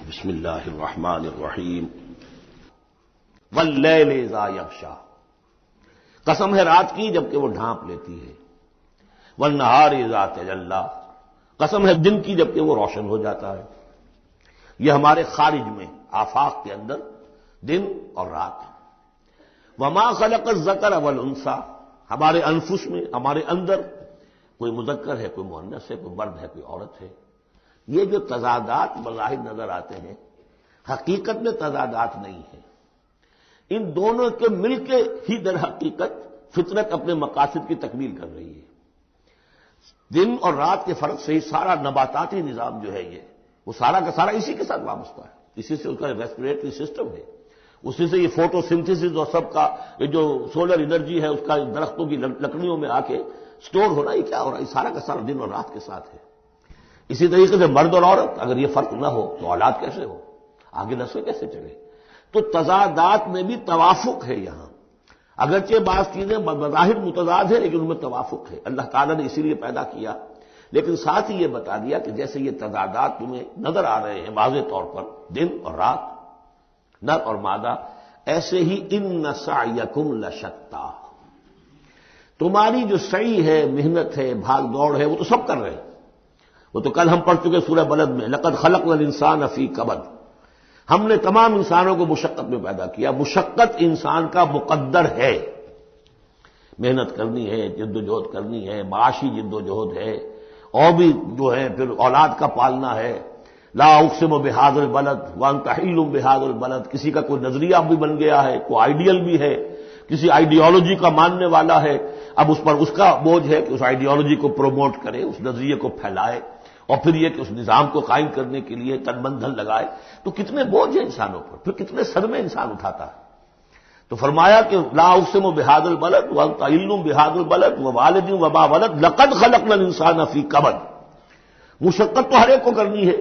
بسم اللہ الرحمن الرحیم واللیل اذا یغشا، قسم ہے رات کی جبکہ وہ ڈھانپ لیتی ہے، والنہار اذا تجلی، قسم ہے دن کی جبکہ وہ روشن ہو جاتا ہے۔ یہ ہمارے خارج میں آفاق کے اندر دن اور رات ہے۔ وما خلق الذکر والانثی، ہمارے انفس میں، ہمارے اندر کوئی مذکر ہے، کوئی مؤنث ہے، کوئی مرد ہے، کوئی عورت ہے۔ یہ جو تضادات بظاہر نظر آتے ہیں حقیقت میں تضادات نہیں ہیں، ان دونوں کے مل کے ہی در حقیقت فطرت اپنے مقاصد کی تکمیل کر رہی ہے۔ دن اور رات کے فرق سے ہی سارا نباتاتی نظام جو ہے وہ سارا کا سارا اسی کے ساتھ وابستہ ہے، اسی سے اس کا ریسپریٹری سسٹم ہے، اسی سے یہ فوٹو سنتھسس اور سب کا یہ جو سولر انرجی ہے اس کا درختوں کی لکڑیوں میں آ کے سٹور ہونا، یہ کیا ہو رہا ہے؟ یہ سارا کا سارا دن اور رات کے ساتھ ہے۔ اسی طریقے سے مرد اور عورت، اگر یہ فرق نہ ہو تو اولاد کیسے ہو، آگے نسل کیسے چلے؟ تو تضادات میں بھی توافق ہے یہاں، اگرچہ بعض چیزیں بظاہر متضاد ہیں لیکن ان میں توافق ہے، اللہ تعالیٰ نے اسی لیے پیدا کیا، لیکن ساتھ ہی یہ بتا دیا کہ جیسے یہ تضادات تمہیں نظر آ رہے ہیں واضح طور پر، دن اور رات، نر اور مادہ، ایسے ہی ان سعیکم لشتی، تمہاری جو سعی ہے، محنت ہے، بھاگ دوڑ ہے، وہ تو سب کر رہے ہیں۔ وہ تو کل ہم پڑھ چکے سورہ بلد میں، لقد خلقنا الانسان فی کبد، ہم نے تمام انسانوں کو مشقت میں پیدا کیا۔ مشقت انسان کا مقدر ہے، محنت کرنی ہے، جد و جہد کرنی ہے، معاشی جد و جہد ہے، اور بھی جو ہے پھر اولاد کا پالنا ہے۔ لا اقسم بہذا البلد وانت حل بہذا البلد، کسی کا کوئی نظریہ بھی بن گیا ہے، کوئی آئیڈیل بھی ہے، کسی آئیڈیالوجی کا ماننے والا ہے، اب اس پر اس کا بوجھ ہے کہ اس آئیڈیالوجی کو پروموٹ کرے، اس نظریے کو پھیلائے، اور پھر یہ کہ اس نظام کو قائم کرنے کے لیے تن من دھن لگائے، تو کتنے بوجھ ہیں انسانوں پر، پھر کتنے صدمے انسان اٹھاتا ہے۔ تو فرمایا کہ لا اقسم بہذا البلد وانت حل بہذا البلد ووالد وما ولد لقد خلقنا الانسان فی کبد، مشقت تو ہر ایک کو کرنی ہے،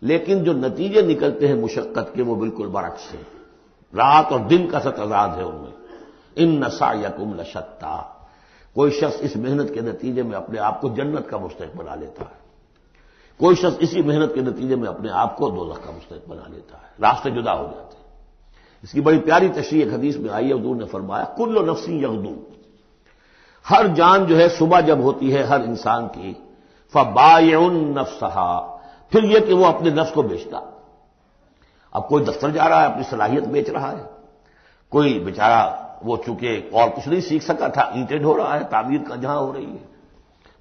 لیکن جو نتیجے نکلتے ہیں مشقت کے وہ بالکل برعکس ہیں، رات اور دن کا سا تضاد ہے ان میں۔ ان سعیکم لشتی، کوئی شخص اس محنت کے نتیجے میں اپنے آپ کو جنت کا مستحق بنا لیتا ہے، کوئی شخص اسی محنت کے نتیجے میں اپنے آپ کو دوزخ کا مستحق بنا لیتا ہے، راستے جدا ہو جاتے ہیں۔ اس کی بڑی پیاری تشریح ایک حدیث میں آئی ہے، حضور نے فرمایا کل نفس یغدو، ہر جان جو ہے صبح جب ہوتی ہے ہر انسان کی، فبائع نفسہا، پھر یہ کہ وہ اپنے نفس کو بیچتا۔ اب کوئی دفتر جا رہا ہے، اپنی صلاحیت بیچ رہا ہے، کوئی بیچارہ وہ چونکہ اور کچھ نہیں سیکھ سکا تھا، اینٹیں ڈھو رہا ہے، تعمیر کا جہاں ہو رہی ہے،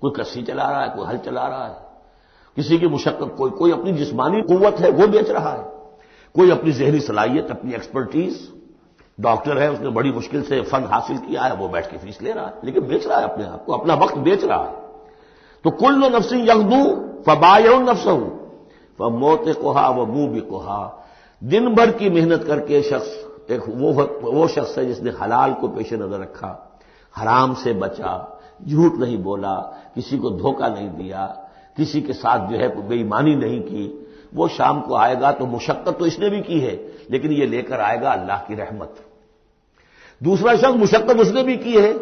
کوئی کسی چلا رہا ہے، کوئی ہل چلا رہا ہے، کسی کی مشقت، کوئی اپنی جسمانی قوت ہے وہ بیچ رہا ہے، کوئی اپنی ذہنی صلاحیت، اپنی ایکسپرٹیز، ڈاکٹر ہے اس نے بڑی مشکل سے فن حاصل کیا ہے، وہ بیٹھ کے فیس لے رہا ہے، لیکن بیچ رہا ہے اپنے آپ کو، اپنا وقت بیچ رہا ہے۔ تو کل نفس یغدو فبائع نفسہ فموتقھا وموبقھا، دن بھر کی محنت کر کے شخص ایک وہ شخص ہے جس نے حلال کو پیش نظر رکھا، حرام سے بچا، جھوٹ نہیں بولا، کسی کو دھوکہ نہیں دیا، کسی کے ساتھ جو ہے بے ایمانی نہیں کی، وہ شام کو آئے گا تو مشقت تو اس نے بھی کی ہے لیکن یہ لے کر آئے گا اللہ کی رحمت۔ دوسرا شخص مشقت اس نے بھی کی ہے،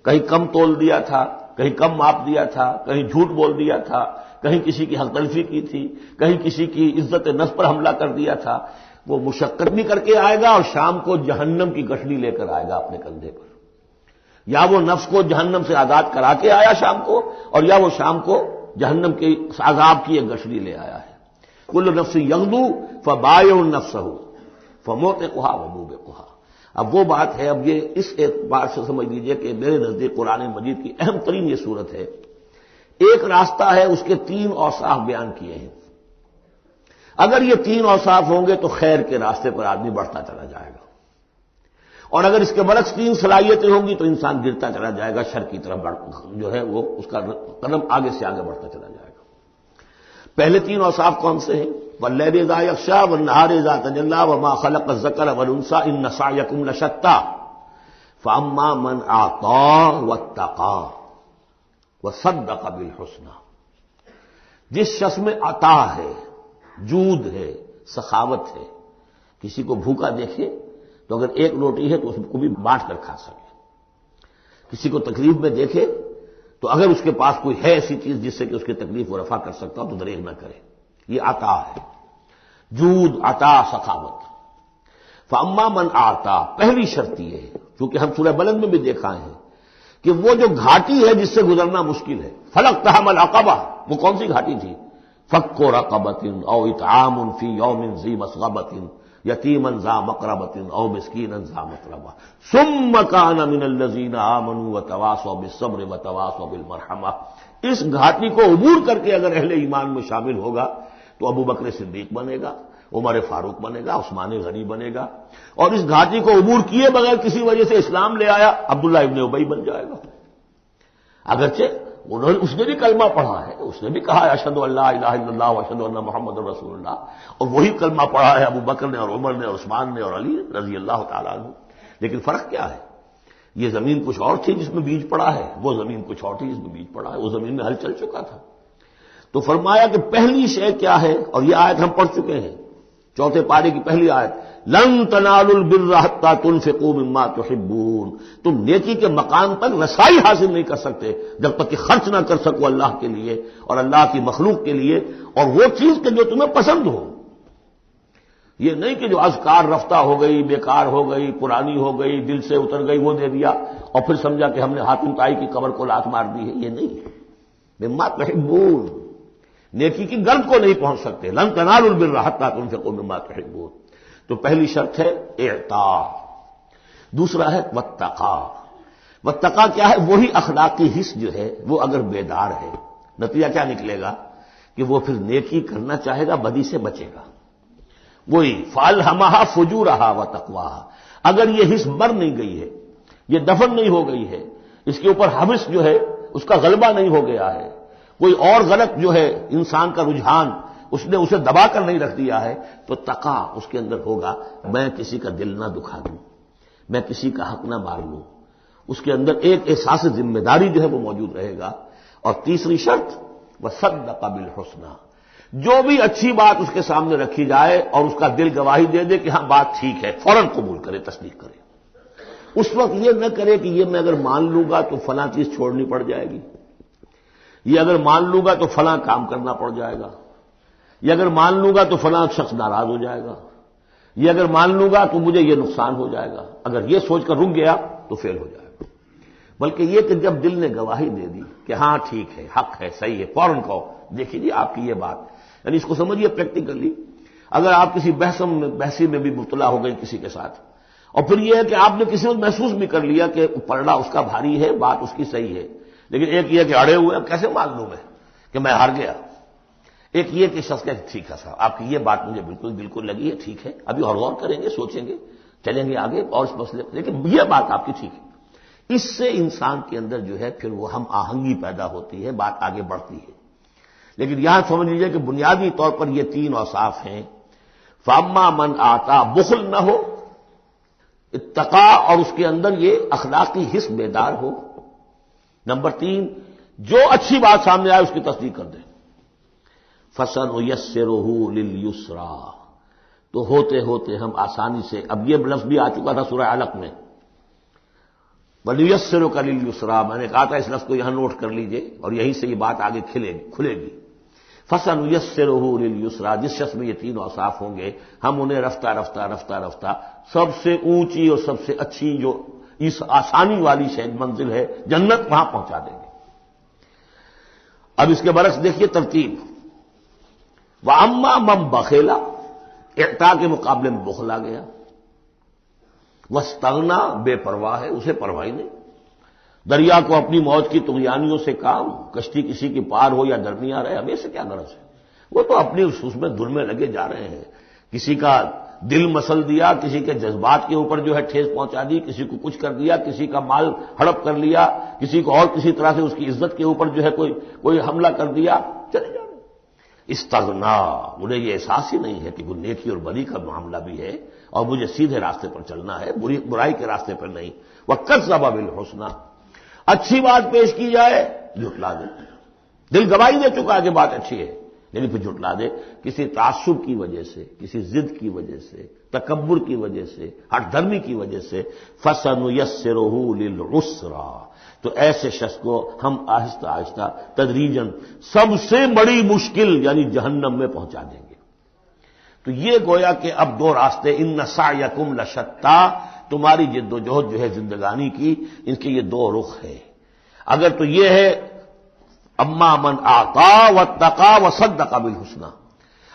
کہیں کم تول دیا تھا، کہیں کم ماپ دیا تھا، کہیں جھوٹ بول دیا تھا، کہیں کسی کی حق تلفی کی تھی، کہیں کسی کی عزت نفس پر حملہ کر دیا تھا، وہ مشقت بھی کر کے آئے گا اور شام کو جہنم کی گٹھڑی لے کر آئے گا اپنے کندھے پر، یا وہ نفس کو جہنم سے آزاد کرا کے آیا شام کو، اور یا وہ شام کو جہنم کے عذاب کی ایک گٹھڑی لے آیا ہے۔ کل نفس یغدو فبائع نفسہ فموتقھا وموبقھا۔ اب وہ بات ہے، اب یہ اس اعتبار سے سمجھ لیجئے کہ میرے نزدیک قرآن مجید کی اہم ترین یہ صورت ہے، ایک راستہ ہے، اس کے 3 اوصاف بیان کیے ہیں، اگر یہ 3 اوصاف ہوں گے تو خیر کے راستے پر آدمی بڑھتا چلا جائے گا، اور اگر اس کے برعکس 3 صلاحیتیں ہوں گی تو انسان گرتا چلا جائے گا، شر کی طرف جو ہے وہ اس کا قدم آگے سے آگے بڑھتا چلا جائے گا۔ پہلے 3 اوصاف کون سے ہیں؟ واللیل اذا یغشا والنہار اذا تجلی وما خلق الذکر والانثی ان سعیکم لشتی فاما من اعطی واتقی وصدق بالحسنی، جس شخص میں عطا ہے، جود ہے، سخاوت ہے، کسی کو بھوکا دیکھے تو اگر 1 روٹی ہے تو اس کو بھی بانٹ کر کھا سکے، کسی کو تکلیف میں دیکھے تو اگر اس کے پاس کوئی ہے ایسی چیز جس سے کہ اس کی تکلیف وہ رفع کر سکتا ہو تو دریغ نہ کرے، یہ عطا ہے۔ جود، عطا، سخاوت۔ فاما من آتا، پہلی شرط یہ ہے، چونکہ ہم سورہ بلد میں بھی دیکھا ہے کہ وہ جو گھاٹی ہے جس سے گزرنا مشکل ہے، فلقتحم العقبہ، وہ کون سی گھاٹی تھی؟ فک رقبۃ او اطعام فی یوم ذی مسغبۃ یتیما ذا مقربۃ او مسکینا ذا متربہ ثم کان من الذین آمنوا وتواصوا بالصبر وتواصوا بالمرحمہ۔ اس گھاٹی کو عبور کر کے اگر اہل ایمان میں شامل ہوگا تو ابو بکر صدیق بنے گا، عمر فاروق بنے گا، عثمان غنی بنے گا، اور اس گھاٹی کو عبور کیے بغیر کسی وجہ سے اسلام لے آیا، عبداللہ ابن ابی بن جائے گا۔ اگرچہ اس نے بھی کلمہ پڑھا ہے، اس نے بھی کہا ہے اشہد ان لا الہ الا اللہ واشہد ان محمد رسول اللہ، اور وہی کلمہ پڑھا ہے ابو بکر نے اور عمر نے اور عثمان نے اور علی رضی اللہ تعالیٰ عنہ۔ لیکن فرق کیا ہے؟ یہ زمین کچھ اور تھی جس میں بیج پڑا ہے، وہ زمین کچھ اور تھی جس میں بیج پڑا ہے، وہ زمین میں ہل چل چکا تھا۔ تو فرمایا کہ پہلی شے کیا ہے، اور یہ آیت ہم پڑھ چکے ہیں، چوتھے پارے کی پہلی آیت، لن تنالوا البر حتى تنفقوا مما تحبون، تم نیکی کے مقام تک رسائی حاصل نہیں کر سکتے جب تک کہ خرچ نہ کر سکو اللہ کے لیے اور اللہ کی مخلوق کے لیے، اور وہ چیز کہ جو تمہیں پسند ہو۔ یہ نہیں کہ جو اذکار رفتہ ہو گئی، بیکار ہو گئی، پرانی ہو گئی، دل سے اتر گئی، وہ دے دیا اور پھر سمجھا کہ ہم نے حاتم طائی کی قبر کو لات مار دی ہے، یہ نہیں۔ مما تحبون، نیکی کی گرد کو نہیں پہنچ سکتے، لن تنالوا البر حتى تنفقوا مما تحبون۔ تو پہلی شرط ہے اعطاء، دوسرا ہے واتقا۔ واتقا کیا ہے؟ وہی اخلاقی حس جو ہے وہ اگر بیدار ہے، نتیجہ کیا نکلے گا کہ وہ پھر نیکی کرنا چاہے گا، بدی سے بچے گا۔ وہی فالہمھا فجورھا وتقواھا، اگر یہ حس مر نہیں گئی ہے، یہ دفن نہیں ہو گئی ہے، اس کے اوپر حوث جو ہے اس کا غلبہ نہیں ہو گیا ہے، کوئی اور غلط جو ہے انسان کا رجحان اس نے اسے دبا کر نہیں رکھ دیا ہے، تو تقا اس کے اندر ہوگا، میں کسی کا دل نہ دکھا دوں، میں کسی کا حق نہ مار لوں، اس کے اندر ایک احساس ذمہ داری جو ہے وہ موجود رہے گا۔ اور تیسری شرط وصدق بالحسنی، جو بھی اچھی بات اس کے سامنے رکھی جائے اور اس کا دل گواہی دے دے کہ ہاں بات ٹھیک ہے، فوراً قبول کرے، تصدیق کرے۔ اس وقت یہ نہ کرے کہ یہ میں اگر مان لوں گا تو فلاں چیز چھوڑنی پڑ جائے گی، یہ اگر مان لوں گا تو فلاں کام کرنا پڑ جائے گا، یہ اگر مان لوں گا تو فلاں شخص ناراض ہو جائے گا، یہ اگر مان لوں گا تو مجھے یہ نقصان ہو جائے گا، اگر یہ سوچ کر رک گیا تو فیل ہو جائے گا۔ بلکہ یہ کہ جب دل نے گواہی دے دی کہ ہاں ٹھیک ہے، حق ہے، صحیح ہے، فوراً کہو دیکھیے جی آپ کی یہ بات، یعنی اس کو سمجھیے پریکٹیکلی، اگر آپ کسی بحثی میں بھی مبتلا ہو گئی کسی کے ساتھ، اور پھر یہ ہے کہ آپ نے کسی وقت محسوس بھی کر لیا کہ پلڑا اس کا بھاری ہے، بات اس کی صحیح ہے، لیکن ایک یہ کہ اڑے ہوئے کیسے مان لوں میں کہ میں ہار گیا، ایک یہ کہ شخص کہتے ٹھیک ہے صاحب آپ کی یہ بات مجھے بالکل لگی ہے، ٹھیک ہے، ابھی اور غور کریں گے، سوچیں گے، چلیں گے آگے اور اس مسئلے، لیکن یہ بات آپ کی ٹھیک ہے۔ اس سے انسان کے اندر جو ہے پھر وہ ہم آہنگی پیدا ہوتی ہے، بات آگے بڑھتی ہے۔ لیکن یہاں سمجھ لیجیے کہ بنیادی طور پر یہ تین اوصاف ہیں، فاما من آتا، بخل نہ ہو، اتقا اور اس کے اندر یہ اخلاقی حس بیدار ہو، نمبر 3 جو اچھی بات سامنے آئے اس کی تصدیق کر دے، فَسَنُيَسِّرُهُ لِلْيُسْرَىٰ، تو ہوتے ہوتے ہم آسانی سے، اب یہ لفظ بھی آ چکا تھا سورہ علق میں، وَلِيُيَسِّرُكَ لِلْيُسْرَىٰ، میں نے کہا تھا اس لفظ کو یہاں نوٹ کر لیجئے اور یہیں سے یہ بات آگے کھلے گی۔ فَسَنُيَسِّرُهُ لِلْيُسْرَىٰ، جس شخص میں یہ تین اوصاف ہوں گے ہم انہیں رفتہ سب سے اونچی اور سب سے اچھی جو اس آسانی والی منزل ہے جنت، وہاں پہنچا دیں گے۔ اب اس کے برعکس دیکھیے ترتیب، وَأَمَّا مَن بَخِلَ، اعطاء کے مقابلے میں بخل آ گیا، وَاسْتَغْنَىٰ، بے پرواہ ہے، اسے پرواہ نہیں، دریا کو اپنی موج کی طغیانیوں سے کام، کشتی کسی کی پار ہو یا درمیان رہے، ہمیں سے کیا غرض ہے، وہ تو اپنی اس میں دھن میں لگے جا رہے ہیں، کسی کا دل مسل دیا، کسی کے جذبات کے اوپر جو ہے ٹھیس پہنچا دی، کسی کو کچھ کر دیا، کسی کا مال ہڑپ کر لیا، کسی کو اور کسی طرح سے اس کی عزت کے اوپر جو ہے کوئی حملہ کر دیا، چلے جا رہے۔ استغنا، انہیں یہ احساس ہی نہیں ہے کہ وہ نیکی اور بدی کا معاملہ بھی ہے اور مجھے سیدھے راستے پر چلنا ہے، برائی کے راستے پر نہیں۔ وَكَذَّبَ بِالْحُسْنَىٰ، اچھی بات پیش کی جائے جھٹلا دے، دل گواہی دے چکا ہے کہ بات اچھی ہے لیکن پھر جھٹلا دے، کسی تعصب کی وجہ سے، کسی ضد کی وجہ سے، تکبر کی وجہ سے، ہٹ دھرمی کی وجہ سے، فَسَنُيَسِّرُهُ لِلْعُسْرَىٰ، تو ایسے شخص کو ہم آہستہ سب سے بڑی مشکل یعنی جہنم میں پہنچا دیں گے۔ تو یہ گویا کہ اب دو راستے، ان سعیکم لشتی، تمہاری جد و جہد جو ہے زندگانی کی، ان کے یہ دو رخ ہے۔ اگر تو یہ ہے اما من اعطا واتقى وصدق بالحسنى،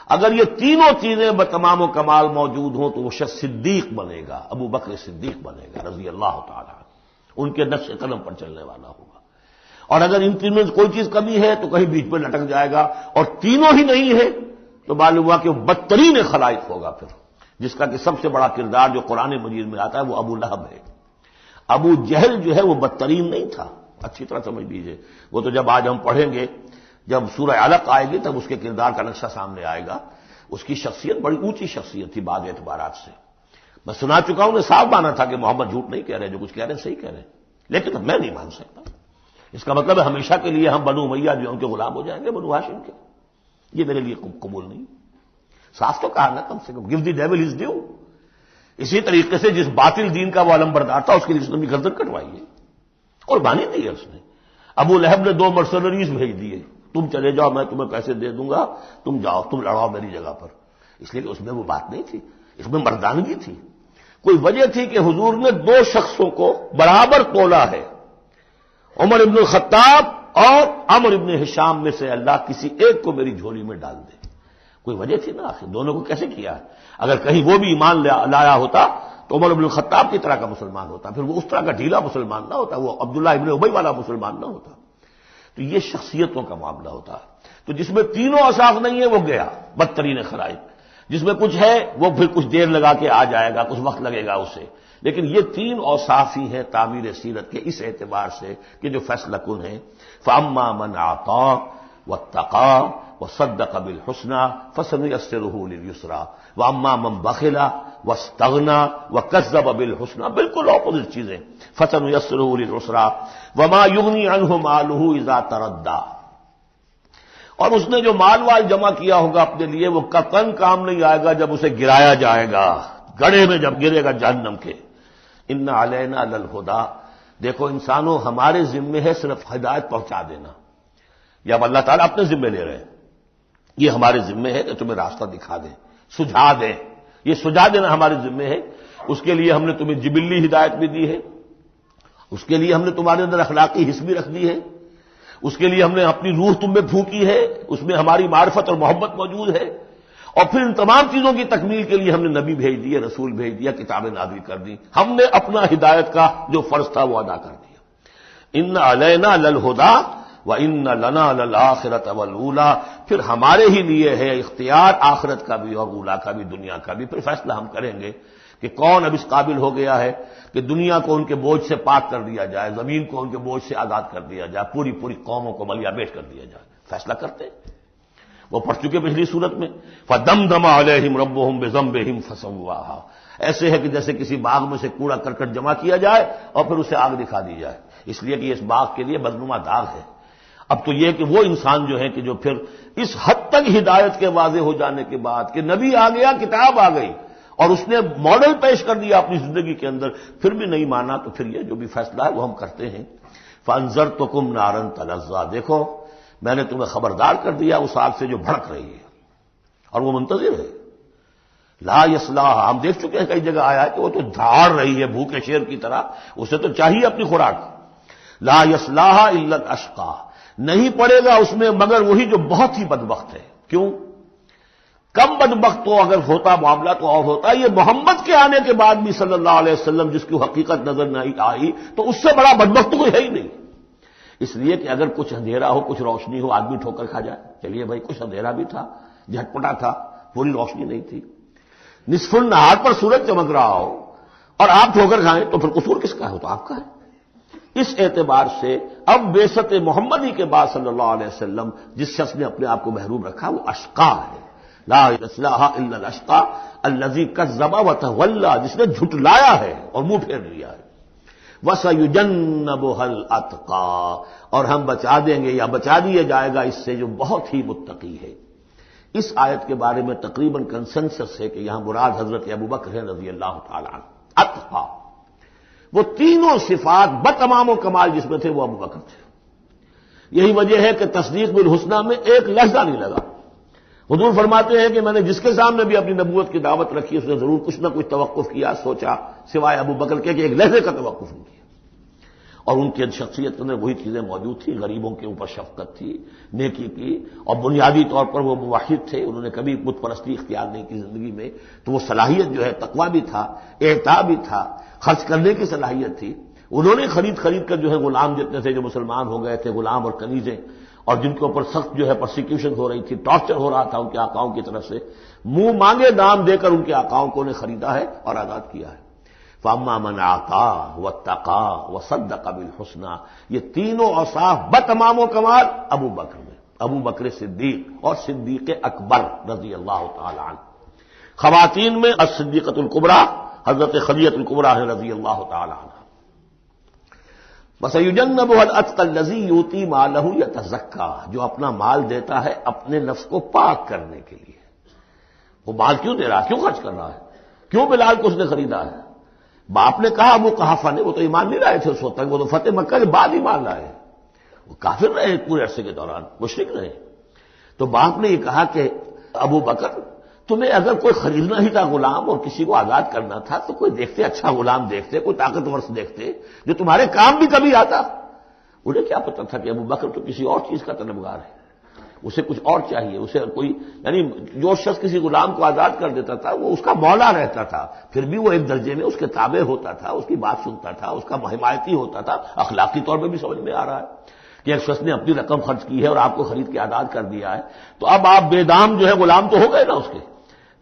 اگر یہ تینوں چیزیں بتمام و کمال موجود ہوں تو وہ شخص صدیق بنے گا، ابو بکر صدیق بنے گا رضی اللہ تعالی عنہ، ان کے نقش قدم پر چلنے والا ہوگا۔ اور اگر ان تینوں سے کوئی چیز کمی ہے تو کہیں بیچ میں لٹک جائے گا، اور تینوں ہی نہیں ہے تو معلوم ہوا کہ وہ بدترین خلائق ہوگا پھر، جس کا کہ سب سے بڑا کردار جو قرآن مجید میں آتا ہے وہ ابو لہب ہے۔ ابو جہل جو ہے وہ بدترین نہیں تھا، اچھی طرح سمجھ لیجیے، وہ تو جب آج ہم پڑھیں گے، جب سورہ علق آئے گی تب اس کے کردار کا نقشہ سامنے آئے گا۔ اس کی شخصیت بڑی اونچی شخصیت تھی بعض اعتبارات سے، میں سنا چکا ہوں، نے صاف مانا تھا کہ محمد جھوٹ نہیں کہہ رہے، جو کچھ کہہ رہے ہیں صحیح کہہ رہے ہیں، لیکن اب میں نہیں مان سکتا۔ اس کا مطلب ہے ہمیشہ کے لیے ہم بنو امیہ جو ان کے غلام ہو جائیں گے، بنو ہاشم کے، یہ میرے لیے قبول نہیں۔ صاف تو کہا نا کم سے کم، give the devil his due. اسی طریقے سے جس باطل دین کا وہ علمبردار تھا اس کے لیے اس نے بھی گردن کٹوائی ہے، قربانی دی ہے اس نے۔ ابو لہب نے 2 مرسنریز بھیج دیے، تم چلے جاؤ، میں تمہیں پیسے دے دوں گا، تم جاؤ، تم لڑاؤ میری جگہ پر، اس لیے کہ اس میں وہ بات نہیں تھی، اس میں مردانگی تھی۔ کوئی وجہ تھی کہ حضور نے 2 شخصوں کو برابر تولا ہے، عمر ابن الخطاب اور عمرو ابن ہشام میں سے اللہ کسی ایک کو میری جھولی میں ڈال دے، کوئی وجہ تھی نا آخر، دونوں کو کیسے کیا ہے؟ اگر کہیں وہ بھی ایمان لایا ہوتا تو عمر ابن الخطاب کی طرح کا مسلمان ہوتا، پھر وہ اس طرح کا ڈھیلا مسلمان نہ ہوتا، وہ عبداللہ ابن ابی والا مسلمان نہ ہوتا۔ تو یہ شخصیتوں کا معاملہ ہوتا ہے۔ تو جس میں تینوں اوصاف نہیں ہے وہ گیا بدترین خلائق، جس میں کچھ ہے وہ پھر کچھ دیر لگا کے آ جائے گا، کچھ وقت لگے گا اسے، لیکن یہ 3 اوصاف ہی ہیں تعمیر سیرت کے اس اعتبار سے کہ جو فیصلہ کن ہیں۔ فاما من اعطى واتقى وصدق بالحسنى فسنيسره لليسرى واما من بخل واستغنى وكذب بالحسنى، بالکل اپوزٹ چیزیں، فسنيسره للعسرى وما يغني عنه ماله اذا تردى، اور اس نے جو مال جمع کیا ہوگا اپنے لیے وہ قطعاً کام نہیں آئے گا جب اسے گرایا جائے گا، گڑھے میں جب گرے گا جہنم کے۔ ان علینا للہدی، دیکھو انسانوں ہمارے ذمے ہے صرف ہدایت پہنچا دینا، یا اب اللہ تعالیٰ اپنے ذمے لے رہے ہیں، یہ ہمارے ذمے ہے کہ تمہیں راستہ دکھا دیں، سجھا دیں، یہ سجھا دینا ہمارے ذمے ہے۔ اس کے لیے ہم نے تمہیں جبلی ہدایت بھی دی ہے، اس کے لیے ہم نے تمہارے اندر اخلاقی حس بھی رکھ دی ہے، اس کے لیے ہم نے اپنی روح تم میں پھونکی ہے، اس میں ہماری معرفت اور محبت موجود ہے، اور پھر ان تمام چیزوں کی تکمیل کے لیے ہم نے نبی بھیج دیے، رسول بھیج دیا، کتابیں نازل کر دی، ہم نے اپنا ہدایت کا جو فرض تھا وہ ادا کر دیا۔ ان علینا للہدی وان لنا للآخرۃ والأولی، پھر ہمارے ہی لیے ہے اختیار آخرت کا بھی اور اولا کا بھی، دنیا کا بھی۔ پھر فیصلہ ہم کریں گے کہ کون اب اس قابل ہو گیا ہے کہ دنیا کو ان کے بوجھ سے پاک کر دیا جائے، زمین کو ان کے بوجھ سے آزاد کر دیا جائے، پوری قوموں کو ملیا بیٹ کر دیا جائے، فیصلہ کرتے ہیں۔ وہ پڑھ چکے پچھلی صورت میں، فَدَمْدَمَ عَلَيْهِمْ رَبُّهُمْ بِذَنبِهِمْ فَسَوَّاهَا، ایسے ہے کہ جیسے کسی باغ میں سے کوڑا کرکٹ جمع کیا جائے اور پھر اسے آگ دکھا دی جائے، اس لیے کہ اس باغ کے لیے بدنما داغ ہے۔ اب تو یہ کہ وہ انسان جو ہے کہ جو پھر اس حد تک ہدایت کے واضح ہو جانے کے بعد کہ نبی آ گیا، کتاب آ گئی اور اس نے ماڈل پیش کر دیا اپنی زندگی کے اندر، پھر بھی نہیں مانا، تو پھر یہ جو بھی فیصلہ ہے وہ ہم کرتے ہیں۔ فَأَنذَرْتُكُمْ نَارًا تَلَظَّىٰ، دیکھو میں نے تمہیں خبردار کر دیا اس آگ سے جو بھڑک رہی ہے اور وہ منتظر ہے۔ لا یصلاھا، ہم دیکھ چکے ہیں کئی جگہ آیا ہے کہ وہ تو جھاڑ رہی ہے بھوکے شیر کی طرح، اسے تو چاہیے اپنی خوراک۔ لا یصلاھا الا الاشقى، نہیں پڑے گا اس میں مگر وہی جو بہت ہی بدبخت ہے۔ کیوں؟ کم بدبخت تو اگر ہوتا معاملہ تو اور ہوتا، یہ محمد کے آنے کے بعد بھی صلی اللہ علیہ وسلم جس کی حقیقت نظر نہیں آئی تو اس سے بڑا بدبخت تو کوئی ہے ہی نہیں۔ اس لیے کہ اگر کچھ اندھیرا ہو، کچھ روشنی ہو، آدمی ٹھوکر کھا جائے، چلیے بھائی کچھ اندھیرا بھی تھا، جھٹپٹا تھا، پوری روشنی نہیں تھی، نصف النہار پر سورج چمک رہا ہو اور آپ ٹھوکر کھائیں تو پھر قصور کس کا ہے؟ تو آپ کا ہے۔ اس اعتبار سے اب بعثت محمدی کے بعد صلی اللہ علیہ وسلم جس شخص نے اپنے آپ کو محروم رکھا وہ اشقا ہے۔ لا یصلاھا الا الاشقى الذی کذب وتولى، جس نے جھٹلایا ہے اور منہ پھیر لیا ہے۔ وَسَيُجَنَّبُهَا الْأَتْقَى، اور ہم بچا دیں گے یا بچا دیا جائے گا اس سے جو بہت ہی متقی ہے۔ اس آیت کے بارے میں تقریباً کنسنسس ہے کہ یہاں مراد حضرت ابوبکر رضی اللہ تعالی عنہ۔ اتقى، وہ تینوں صفات بتمام و کمال جس میں تھے وہ ابوبکر تھے۔ یہی وجہ ہے کہ تصدیق بالحسنہ میں ایک لہجہ نہیں لگا، حضور فرماتے ہیں کہ میں نے جس کے سامنے بھی اپنی نبوت کی دعوت رکھی اس نے ضرور کچھ نہ کچھ توقف کیا، سوچا، سوائے ابو بکر کے کہ ایک لہجے کا توقف نہیں کیا۔ اور ان کی شخصیت کے اندر وہی چیزیں موجود تھیں، غریبوں کے اوپر شفقت تھی، نیکی کی، اور بنیادی طور پر وہ موحد تھے، انہوں نے کبھی بت پرستی اختیار نہیں کی زندگی میں، تو وہ صلاحیت جو ہے تقویٰ بھی تھا، اعطاء بھی تھا، خرچ کرنے کی صلاحیت تھی۔ انہوں نے خرید کر جو ہے غلام جتنے تھے جو مسلمان ہو گئے تھے، غلام اور کنیزیں، اور جن کے اوپر سخت جو ہے پرسیکیوشن ہو رہی تھی، ٹارچر ہو رہا تھا ان کے آقاؤں کی طرف سے، منہ مانگے دام دے کر ان کے آقاؤں کو نے خریدا ہے اور آزاد کیا ہے۔ فاما من اعطى واتقى وصدق بالحسنى، یہ تینوں اوصاف بتمام و کمال ابو بکر میں، ابو بکر صدیق اور صدیق اکبر رضی اللہ تعالی عنہ۔ خواتین میں الصدیقۃ الکبریٰ حضرت خدیجہ الکبریٰ رضی اللہ تعالی عنہ۔ وَسَيُجَنَّبُهَا الْأَتْقَى الَّذِي يُؤْتِي مَالَهُ يَتَزَكَّىٰ، جو اپنا مال دیتا ہے اپنے نفس کو پاک کرنے کے لیے۔ وہ مال کیوں دے رہا ہے، کیوں خرچ کر رہا ہے، کیوں بلال کو اس نے خریدا ہے؟ باپ نے کہا ابو قحافہ نے، وہ تو ایمان نہیں لائے تھے اس وقت تک، وہ تو فتح مکہ کے بعد ایمان لائے، وہ کافر رہے پورے عرصے کے دوران، مشرک رہے۔ تو باپ نے یہ کہا کہ ابو بکر تمہیں اگر کوئی خریدنا ہی تھا غلام اور کسی کو آزاد کرنا تھا تو کوئی دیکھتے، اچھا غلام دیکھتے، کوئی طاقتور سے دیکھتے جو تمہارے کام بھی کبھی آتا۔ انہیں کیا پتا تھا کہ ابو بکر تو کسی اور چیز کا طلبگار ہے، اسے کچھ اور چاہیے، اسے کوئی، یعنی جو شخص کسی غلام کو آزاد کر دیتا تھا وہ اس کا مولا رہتا تھا، پھر بھی وہ ایک درجے میں اس کے تابع ہوتا تھا، اس کی بات سنتا تھا، اس کا حمایتی ہوتا تھا۔ اخلاقی طور پہ بھی سمجھ میں آ رہا ہے کہ ایک شخص نے اپنی رقم خرچ کی ہے اور آپ کو خرید کے آزاد کر دیا ہے، تو اب آپ بے دام جو ہے غلام تو ہو گئے نا اس کے،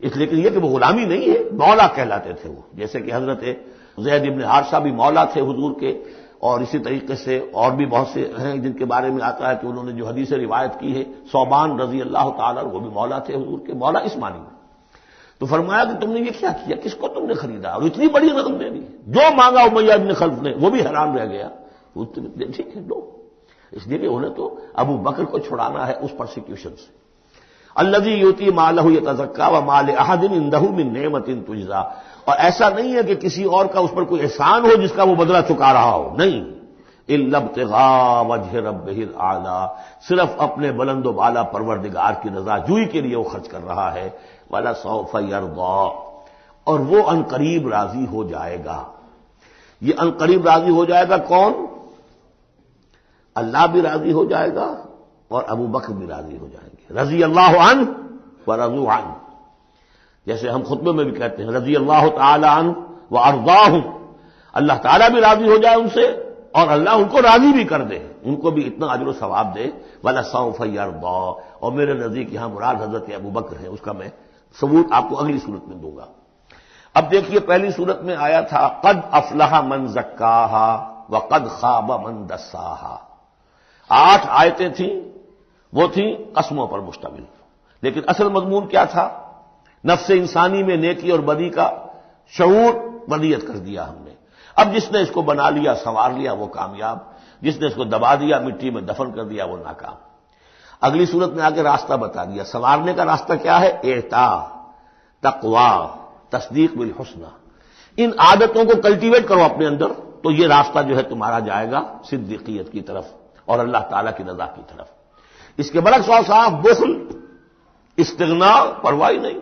اس لیے کہ یہ کہ وہ غلامی نہیں ہے، مولا کہلاتے تھے وہ، جیسے کہ حضرت زید بن حارثہ بھی مولا تھے حضور کے، اور اسی طریقے سے اور بھی بہت سے ہیں جن کے بارے میں آتا ہے کہ انہوں نے جو حدیث روایت کی ہے، ثوبان رضی اللہ تعالیٰ وہ بھی مولا تھے حضور کے، مولا اس معنی میں۔ تو فرمایا کہ تم نے یہ کیا کیا، کس کو تم نے خریدا اور اتنی بڑی رقم دے دی؟ جو مانگا امیہ بن خلف نے وہ بھی حیران رہ گیا، ٹھیک ہے دو، اس لیے کہ انہیں تو ابو بکر کو چھڑانا ہے اس پرسیکیوشن سے۔ الذی یؤتی مالہ یتزکیٰ وما لأحد عندہ من نعمت تجزیٰ، اور ایسا نہیں ہے کہ کسی اور کا اس پر کوئی احسان ہو جس کا وہ بدلہ چکا رہا ہو، نہیں، الا ابتغاء وجہ ربہ الاعلی، صرف اپنے بلند و بالا پروردگار کی رضا جوئی کے لیے وہ خرچ کر رہا ہے۔ ولسوف یرضیٰ، اور وہ عنقریب راضی ہو جائے گا۔ یہ عنقریب راضی ہو جائے گا کون؟ اللہ بھی راضی ہو جائے گا اور ابو بکر بھی راضی ہو جائیں گے، رضی اللہ عنہ ورضوا عنہ، جیسے ہم خطبے میں بھی کہتے ہیں رضی اللہ تعالی عنہ وارضاہم، اللہ تعالیٰ بھی راضی ہو جائے ان سے اور اللہ ان کو راضی بھی کر دے، ان کو بھی اتنا اجر و ثواب دے۔ ولسوف یرضیٰ، اور میرے نزدیک یہاں مراد حضرت ابو بکر ہے، اس کا میں ثبوت آپ کو اگلی صورت میں دوں گا۔ اب دیکھیے پہلی صورت میں آیا تھا قد افلح من زکاہا وقد خاب من دساہا، 8 آیتیں تھیں، وہ تھیں قسموں پر مشتمل، لیکن اصل مضمون کیا تھا؟ نفس انسانی میں نیکی اور بدی کا شعور بدیت کر دیا ہم نے۔ اب جس نے اس کو بنا لیا، سنوار لیا، وہ کامیاب، جس نے اس کو دبا دیا، مٹی میں دفن کر دیا، وہ ناکام۔ اگلی صورت میں آگے راستہ بتا دیا، سنوارنے کا راستہ کیا ہے؟ اعطاء، تقوی، تصدیق بالحسنى، ان عادتوں کو کلٹیویٹ کرو اپنے اندر، تو یہ راستہ جو ہے تمہارا جائے گا صدیقیت کی طرف اور اللہ تعالیٰ کی رضا کی طرف۔ اس کے برعکس صاحب بخل، استغناء، پرواہ نہیں،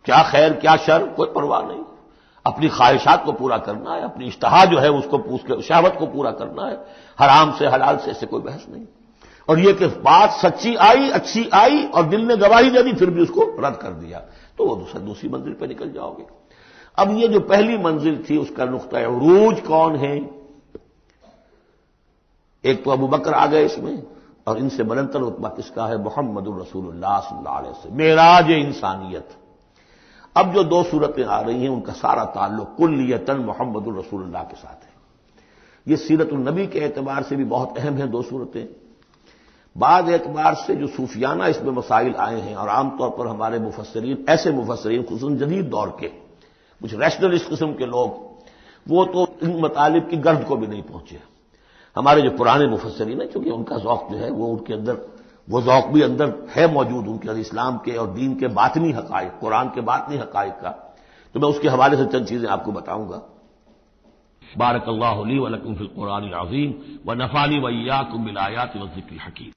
کیا خیر کیا شر کوئی پرواہ نہیں، اپنی خواہشات کو پورا کرنا ہے، اپنی اشتہا جو ہے اس کو شہوت کو پورا کرنا ہے، حرام سے حلال سے اسے کوئی بحث نہیں۔ اور یہ کہ بات سچی آئی، اچھی آئی اور دل نے گواہی دے دی پھر بھی اس کو رد کر دیا، تو وہ دوسری منزل پہ نکل جاؤ گے۔ اب یہ جو پہلی منزل تھی اس کا نقطہ عروج کون ہے؟ ایک تو ابو بکر آ گئے اس میں، اور ان سے بلندتر رتبہ کس کا ہے؟ محمد الرسول اللہ صلی اللہ علیہ وسلم، معراج انسانیت۔ اب جو 2 صورتیں آ رہی ہیں ان کا سارا تعلق کلیتاً محمد الرسول اللہ کے ساتھ ہے۔ یہ سیرت النبی کے اعتبار سے بھی بہت اہم ہیں 2 صورتیں، بعض اعتبار سے جو صوفیانہ اس میں مسائل آئے ہیں، اور عام طور پر ہمارے مفسرین، ایسے مفسرین خصوصاً جدید دور کے کچھ ریشنلسٹ قسم کے لوگ، وہ تو ان مطالب کی گرد کو بھی نہیں پہنچے۔ ہمارے جو پرانے مفسرین ہیں، چونکہ ان کا ذوق جو ہے وہ ان کے اندر، وہ ذوق بھی اندر ہے موجود ان کے اسلام کے اور دین کے باطنی حقائق، قرآن کے باطنی حقائق کا، تو میں اس کے حوالے سے چند چیزیں آپ کو بتاؤں گا۔ بارک اللہ لی ولکم فی القرآن العظیم ونفعنی وإیاکم بالآیات والذکر الحکیم۔